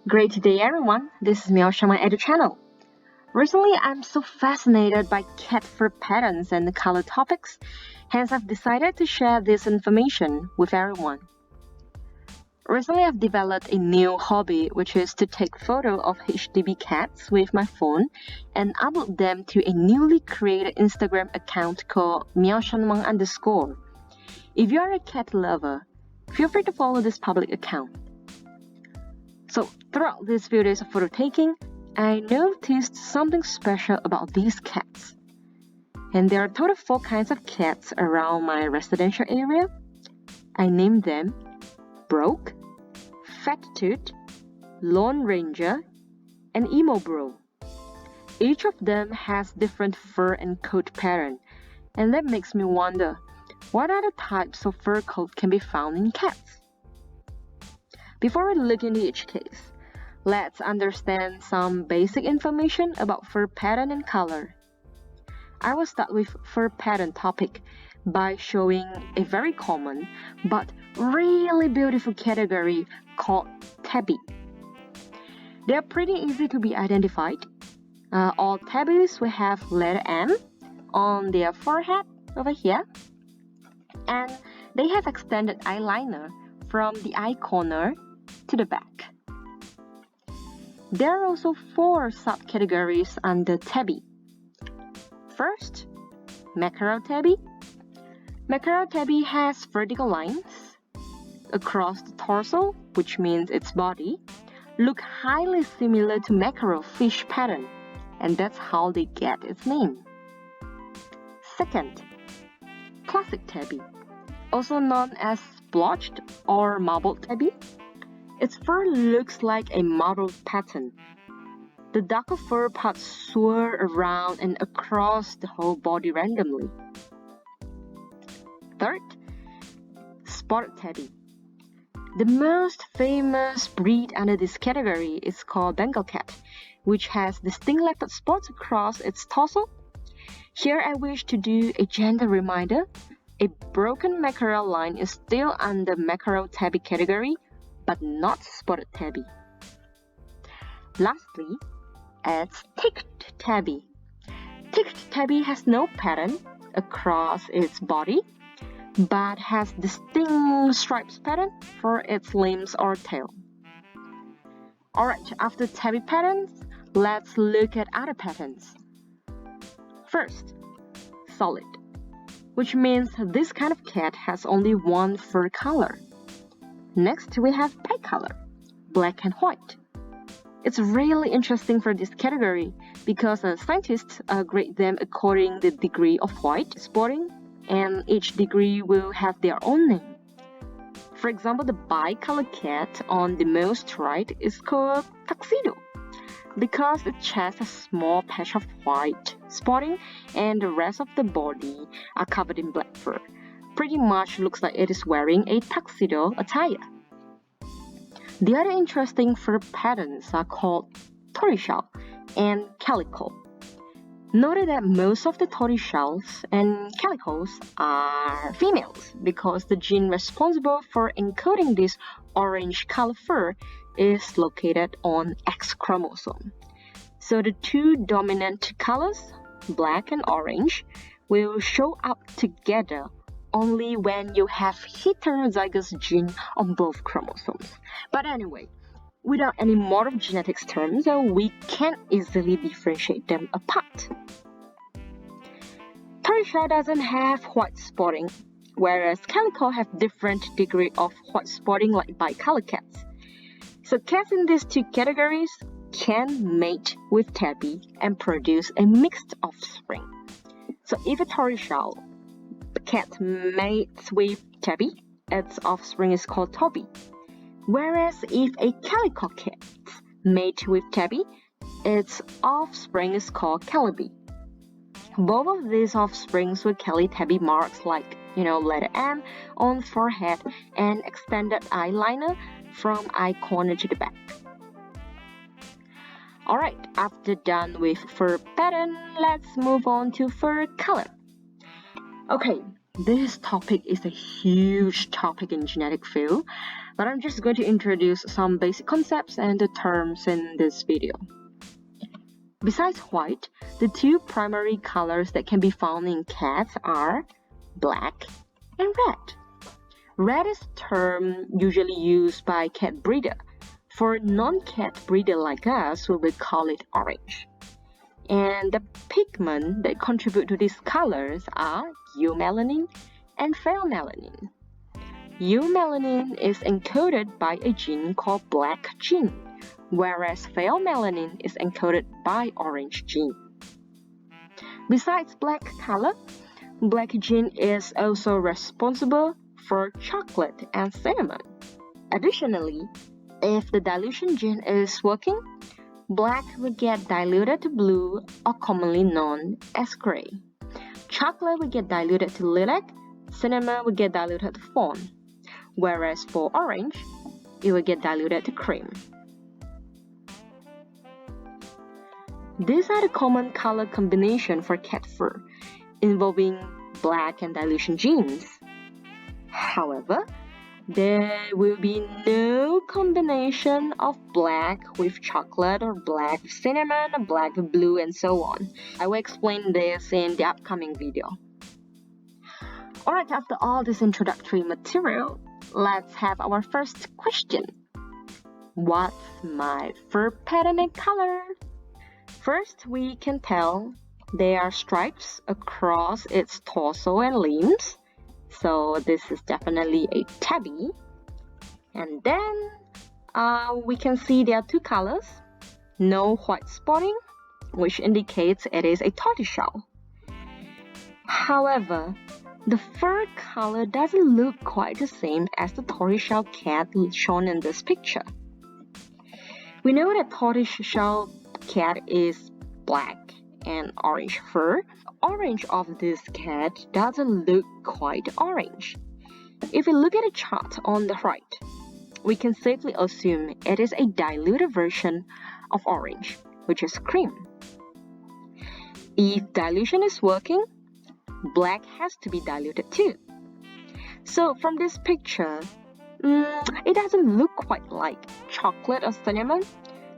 Great day everyone, this is MeowSW EduChannel. Recently I'm so fascinated by cat fur patterns and color topics, hence I've decided to share this information with everyone. Recently I've developed a new hobby, which is to take photo of HDB cats with my phone and upload them to a newly created Instagram account called MeowSW_. If you are a cat lover, feel free to follow this public account. So throughout these few days of photo taking, I noticed something special about these cats. And there are a total of 4 kinds of cats around my residential area. I named them Broke, Fat Tooth, Lone Ranger, and Emo Bro. Each of them has different fur and coat pattern, and that makes me wonder, what other types of fur coat can be found in cats? Before we look into each case, let's understand some basic information about fur pattern and color. I will start with fur pattern topic by showing a very common but really beautiful category called tabby. They are pretty easy to be identified. All tabbies will have letter M on their forehead over here, and they have extended eyeliner from the eye corner to the back. There are also 4 subcategories under tabby. First, mackerel tabby. Mackerel tabby has vertical lines across the torso, which means its body look highly similar to mackerel fish pattern, and that's how they get its name. Second, classic tabby, also known as splotched or marbled tabby. Its fur looks like a marbled pattern. The darker fur parts swirl around and across the whole body randomly. Third, spotted tabby. The most famous breed under this category is called Bengal cat, which has distinct leopard spots across its torso. Here I wish to do a gentle reminder. A broken mackerel line is still under mackerel tabby category, but not spotted tabby. Lastly, it's ticked tabby. Ticked tabby has no pattern across its body, but has distinct stripes pattern for its limbs or tail. Alright, after tabby patterns, let's look at other patterns. First, solid, which means this kind of cat has only one fur color. Next, we have bicolor, black and white. It's really interesting for this category because scientists grade them according to the degree of white spotting, and each degree will have their own name. For example, the bicolor cat on the most right is called tuxedo because its chest has a small patch of white spotting and the rest of the body are covered in black fur. Pretty much looks like it is wearing a tuxedo attire. The other interesting fur patterns are called tortoiseshell and calico. Note that most of the tortoiseshells and calicos are females because the gene responsible for encoding this orange color fur is located on X chromosome. So the 2 dominant colors, black and orange, will show up together only when you have heterozygous gene on both chromosomes. But anyway, without any more of genetics terms, we can easily differentiate them apart. Tortoiseshell doesn't have white spotting, whereas calico have different degree of white spotting like bicolor cats. So cats in these 2 categories can mate with tabby and produce a mixed offspring. So if a tortoiseshell cat mates with tabby, its offspring is called tobby. Whereas if a calico cat mates with tabby, its offspring is called calibi. Both of these offsprings will carry tabby marks like, letter M on forehead and extended eyeliner from eye corner to the back. Alright, after done with fur pattern, let's move on to fur color. Okay, this topic is a huge topic in genetic field, but I'm just going to introduce some basic concepts and the terms in this video. Besides white, the two primary colors that can be found in cats are black and red. Red is a term usually used by cat breeder. For non-cat breeder like us, we will call it orange. And the pigment that contribute to these colors are eumelanin and pheomelanin. Eumelanin is encoded by a gene called black gene, whereas pheomelanin is encoded by orange gene. Besides black color, black gene is also responsible for chocolate and cinnamon. Additionally, if the dilution gene is working, black will get diluted to blue, or commonly known as gray. Chocolate will get diluted to lilac, cinnamon will get diluted to fawn, whereas for orange, it will get diluted to cream. These are the common color combination for cat fur, involving black and dilution genes. However, there will be no combination of black with chocolate or black with cinnamon or black with blue and so on. I will explain this in the upcoming video. Alright, after all this introductory material, let's have our first question. What's my fur pattern and color? First, we can tell there are stripes across its torso and limbs. So this is definitely a tabby. And then we can see there are two colors. No white spotting, which indicates it is a tortoiseshell. However, the fur color doesn't look quite the same as the tortoiseshell cat shown in this picture. We know that tortoiseshell cat is black and orange fur. Orange of this cat doesn't look quite orange. If we look at a chart on the right, we can safely assume it is a diluted version of orange, which is cream. If dilution is working, black has to be diluted too. So from this picture, it doesn't look quite like chocolate or cinnamon,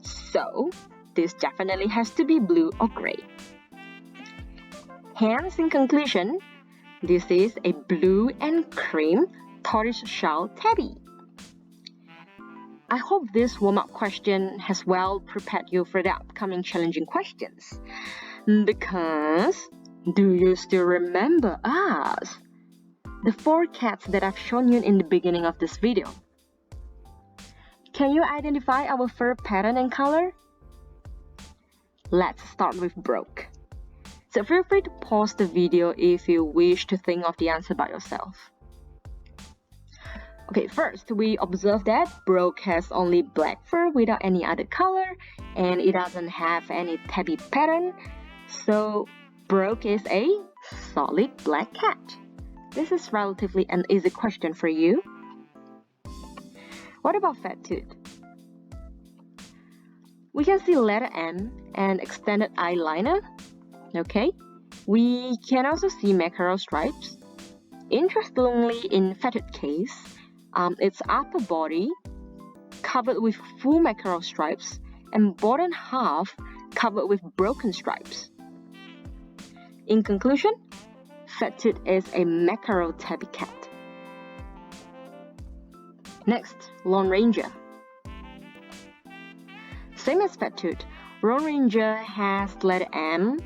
so this definitely has to be blue or gray. Hence, in conclusion, this is a blue and cream tortoiseshell tabby. I hope this warm-up question has well prepared you for the upcoming challenging questions. Because, do you still remember us? The 4 cats that I've shown you in the beginning of this video. Can you identify our fur pattern and color? Let's start with broke. So feel free to pause the video if you wish to think of the answer by yourself. Okay, first we observe that broke has only black fur without any other color, and it doesn't have any tabby pattern. So broke is a solid black cat. This is relatively an easy question for you. What about fat tooth? We can see letter M and extended eyeliner. Okay, we can also see mackerel stripes. Interestingly, in fatted case, its upper body covered with full mackerel stripes and bottom half covered with broken stripes. In conclusion, fat tooth is a mackerel tabby cat. Next, Lone Ranger. Same as fat tooth, Lone Ranger has letter M,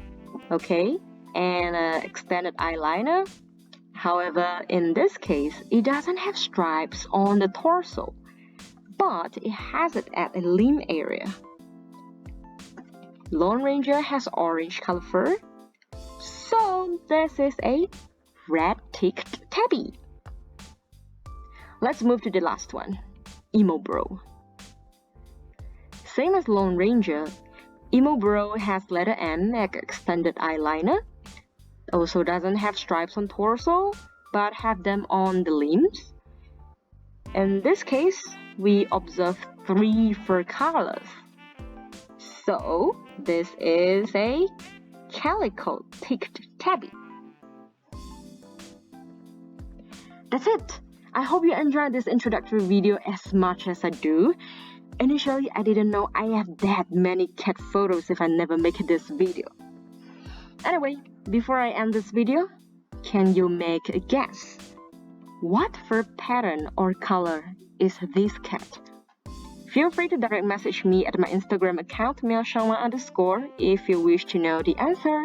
okay, and extended eyeliner. However, in this case, it doesn't have stripes on the torso, but it has it at a limb area. Lone Ranger has orange color fur, so this is a red-ticked tabby. Let's move to the last one, Emo Bro. Same as Lone Ranger, Emo Bro has letter M and extended eyeliner. Also doesn't have stripes on torso, but have them on the limbs. In this case, we observe 3 fur colors. So this is a calico-ticked tabby. That's it. I hope you enjoyed this introductory video as much as I do. Initially, I didn't know I have that many cat photos if I never make this video. Anyway, before I end this video, can you make a guess? What fur pattern or color is this cat? Feel free to direct message me at my Instagram account MeowSW if you wish to know the answer.